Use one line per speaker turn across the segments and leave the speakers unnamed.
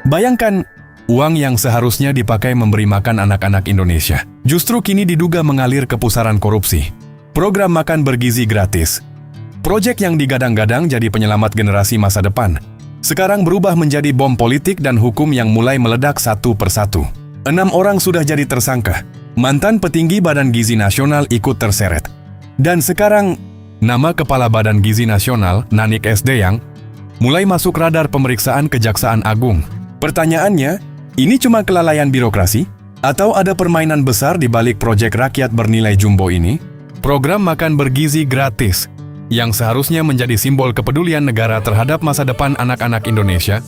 Bayangkan, uang yang seharusnya dipakai memberi makan anak-anak Indonesia, justru kini diduga mengalir ke pusaran korupsi. Program makan bergizi gratis, proyek yang digadang-gadang jadi penyelamat generasi masa depan, sekarang berubah menjadi bom politik dan hukum yang mulai meledak satu persatu. 6 orang sudah jadi tersangka. Mantan petinggi Badan Gizi Nasional ikut terseret. Dan sekarang, nama Kepala Badan Gizi Nasional, Nanik S. Deyang, mulai masuk radar pemeriksaan Kejaksaan Agung. Pertanyaannya, ini cuma kelalaian birokrasi? Atau ada permainan besar di balik proyek rakyat bernilai jumbo ini? Program makan bergizi gratis, yang seharusnya menjadi simbol kepedulian negara terhadap masa depan anak-anak Indonesia,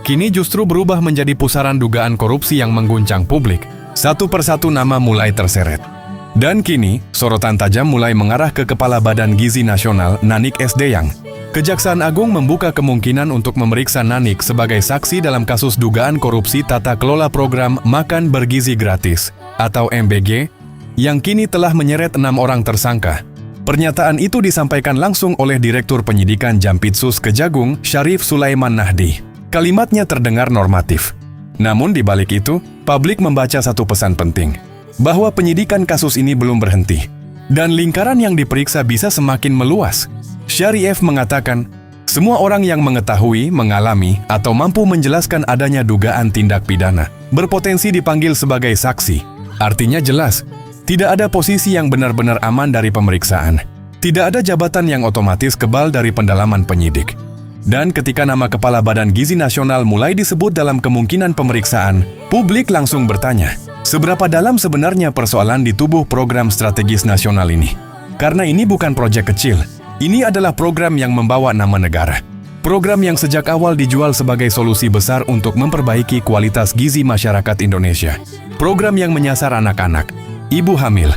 kini justru berubah menjadi pusaran dugaan korupsi yang mengguncang publik. Satu persatu nama mulai terseret. Dan kini, sorotan tajam mulai mengarah ke Kepala Badan Gizi Nasional, Nanik S. Deyang. Kejaksaan Agung membuka kemungkinan untuk memeriksa Nanik sebagai saksi dalam kasus dugaan korupsi tata kelola program Makan Bergizi Gratis, atau MBG, yang kini telah menyeret 6 orang tersangka. Pernyataan itu disampaikan langsung oleh Direktur Penyidikan Jampitsus Kejagung, Syarif Sulaiman Nahdi. Kalimatnya terdengar normatif. Namun di balik itu, publik membaca satu pesan penting, bahwa penyidikan kasus ini belum berhenti, dan lingkaran yang diperiksa bisa semakin meluas. Syarif mengatakan, semua orang yang mengetahui, mengalami, atau mampu menjelaskan adanya dugaan tindak pidana, berpotensi dipanggil sebagai saksi. Artinya jelas, tidak ada posisi yang benar-benar aman dari pemeriksaan. Tidak ada jabatan yang otomatis kebal dari pendalaman penyidik. Dan ketika nama Kepala Badan Gizi Nasional mulai disebut dalam kemungkinan pemeriksaan, publik langsung bertanya, seberapa dalam sebenarnya persoalan di tubuh program strategis nasional ini? Karena ini bukan proyek kecil, ini adalah program yang membawa nama negara. Program yang sejak awal dijual sebagai solusi besar untuk memperbaiki kualitas gizi masyarakat Indonesia. Program yang menyasar anak-anak, ibu hamil,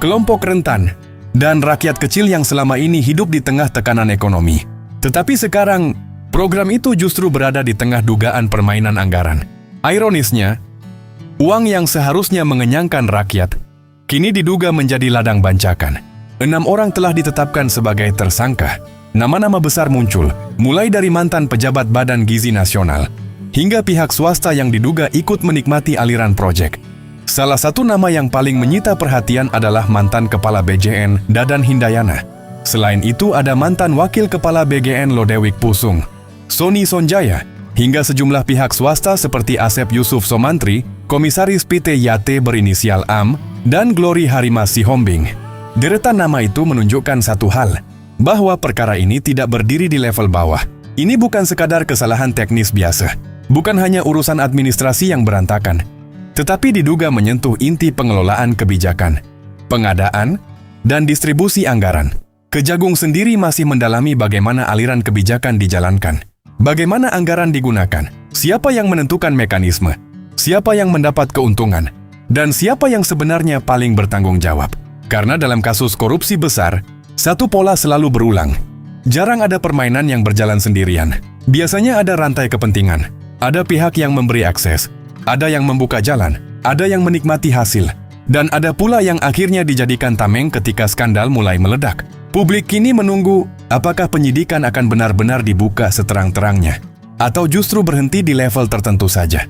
kelompok rentan, dan rakyat kecil yang selama ini hidup di tengah tekanan ekonomi. Tetapi sekarang, program itu justru berada di tengah dugaan permainan anggaran. Ironisnya, uang yang seharusnya mengenyangkan rakyat, kini diduga menjadi ladang bancakan. 6 orang telah ditetapkan sebagai tersangka. Nama-nama besar muncul, mulai dari mantan pejabat Badan Gizi Nasional, hingga pihak swasta yang diduga ikut menikmati aliran proyek. Salah satu nama yang paling menyita perhatian adalah mantan Kepala BJN, Dadan Hindayana. Selain itu ada mantan Wakil Kepala BGN Lodewijk Pusung, Sony Sonjaya, hingga sejumlah pihak swasta seperti Asep Yusuf Somantri, Komisaris PT Yate berinisial AM, dan Glory Harimas Sihombing. Deretan nama itu menunjukkan satu hal, bahwa perkara ini tidak berdiri di level bawah. Ini bukan sekadar kesalahan teknis biasa, bukan hanya urusan administrasi yang berantakan, tetapi diduga menyentuh inti pengelolaan kebijakan, pengadaan, dan distribusi anggaran. Kejagung sendiri masih mendalami bagaimana aliran kebijakan dijalankan, bagaimana anggaran digunakan, siapa yang menentukan mekanisme, siapa yang mendapat keuntungan, dan siapa yang sebenarnya paling bertanggung jawab. Karena dalam kasus korupsi besar, satu pola selalu berulang. Jarang ada permainan yang berjalan sendirian. Biasanya ada rantai kepentingan, ada pihak yang memberi akses, ada yang membuka jalan, ada yang menikmati hasil, dan ada pula yang akhirnya dijadikan tameng ketika skandal mulai meledak. Publik kini menunggu apakah penyidikan akan benar-benar dibuka seterang-terangnya, atau justru berhenti di level tertentu saja.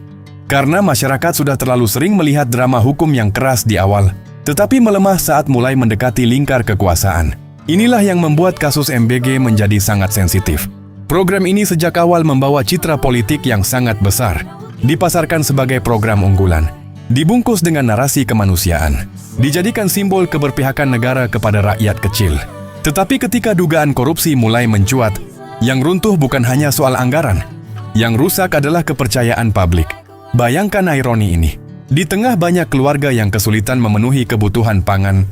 Karena masyarakat sudah terlalu sering melihat drama hukum yang keras di awal, tetapi melemah saat mulai mendekati lingkar kekuasaan. Inilah yang membuat kasus MBG menjadi sangat sensitif. Program ini sejak awal membawa citra politik yang sangat besar, dipasarkan sebagai program unggulan, dibungkus dengan narasi kemanusiaan, dijadikan simbol keberpihakan negara kepada rakyat kecil. Tetapi ketika dugaan korupsi mulai mencuat, yang runtuh bukan hanya soal anggaran, yang rusak adalah kepercayaan publik. Bayangkan ironi ini. Di tengah banyak keluarga yang kesulitan memenuhi kebutuhan pangan,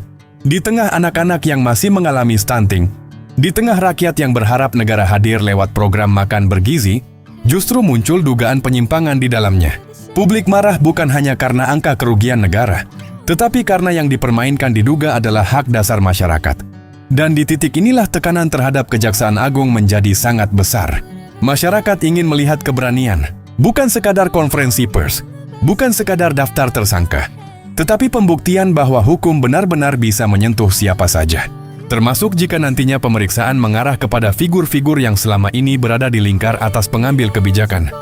di tengah anak-anak yang masih mengalami stunting, di tengah rakyat yang berharap negara hadir lewat program makan bergizi, justru muncul dugaan penyimpangan di dalamnya. Publik marah bukan hanya karena angka kerugian negara, tetapi karena yang dipermainkan diduga adalah hak dasar masyarakat. Dan di titik inilah tekanan terhadap Kejaksaan Agung menjadi sangat besar. Masyarakat ingin melihat keberanian, bukan sekadar konferensi pers, bukan sekadar daftar tersangka, tetapi pembuktian bahwa hukum benar-benar bisa menyentuh siapa saja. Termasuk jika nantinya pemeriksaan mengarah kepada figur-figur yang selama ini berada di lingkar atas pengambil kebijakan.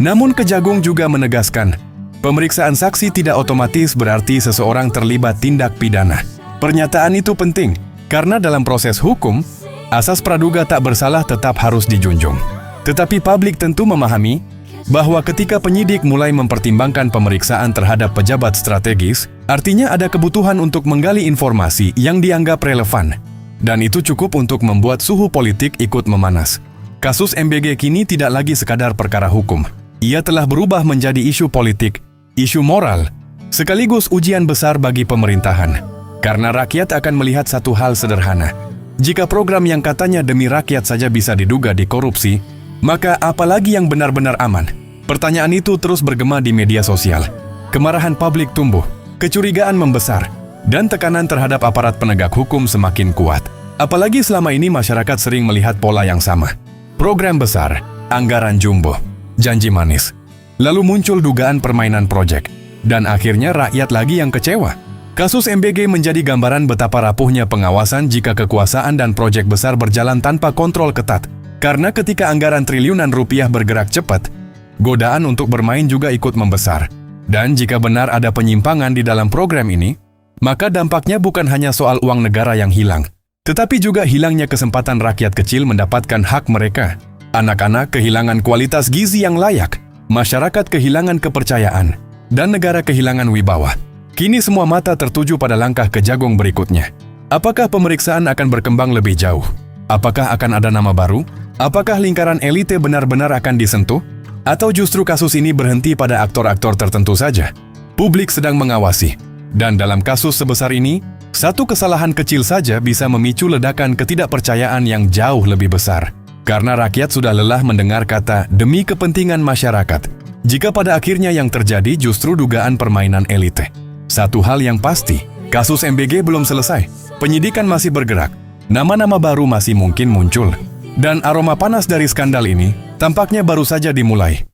Namun Kejagung juga menegaskan, pemeriksaan saksi tidak otomatis berarti seseorang terlibat tindak pidana. Pernyataan itu penting, karena dalam proses hukum, asas praduga tak bersalah tetap harus dijunjung. Tetapi publik tentu memahami bahwa ketika penyidik mulai mempertimbangkan pemeriksaan terhadap pejabat strategis, artinya ada kebutuhan untuk menggali informasi yang dianggap relevan. Dan itu cukup untuk membuat suhu politik ikut memanas. Kasus MBG kini tidak lagi sekadar perkara hukum. Ia telah berubah menjadi isu politik, isu moral, sekaligus ujian besar bagi pemerintahan. Karena rakyat akan melihat satu hal sederhana. Jika program yang katanya demi rakyat saja bisa diduga dikorupsi, maka apalagi yang benar-benar aman? Pertanyaan itu terus bergema di media sosial. Kemarahan publik tumbuh, kecurigaan membesar, dan tekanan terhadap aparat penegak hukum semakin kuat. Apalagi selama ini masyarakat sering melihat pola yang sama. Program besar, anggaran jumbo, janji manis. Lalu muncul dugaan permainan proyek, dan akhirnya rakyat lagi yang kecewa. Kasus MBG menjadi gambaran betapa rapuhnya pengawasan jika kekuasaan dan proyek besar berjalan tanpa kontrol ketat. Karena ketika anggaran triliunan rupiah bergerak cepat, godaan untuk bermain juga ikut membesar. Dan jika benar ada penyimpangan di dalam program ini, maka dampaknya bukan hanya soal uang negara yang hilang, tetapi juga hilangnya kesempatan rakyat kecil mendapatkan hak mereka. Anak-anak kehilangan kualitas gizi yang layak, masyarakat kehilangan kepercayaan, dan negara kehilangan wibawa. Kini semua mata tertuju pada langkah Kejagung berikutnya. Apakah pemeriksaan akan berkembang lebih jauh? Apakah akan ada nama baru? Apakah lingkaran elite benar-benar akan disentuh? Atau justru kasus ini berhenti pada aktor-aktor tertentu saja? Publik sedang mengawasi. Dan dalam kasus sebesar ini, satu kesalahan kecil saja bisa memicu ledakan ketidakpercayaan yang jauh lebih besar. Karena rakyat sudah lelah mendengar kata demi kepentingan masyarakat. Jika pada akhirnya yang terjadi justru dugaan permainan elite. Satu hal yang pasti, kasus MBG belum selesai. Penyidikan masih bergerak. Nama-nama baru masih mungkin muncul. Dan aroma panas dari skandal ini tampaknya baru saja dimulai.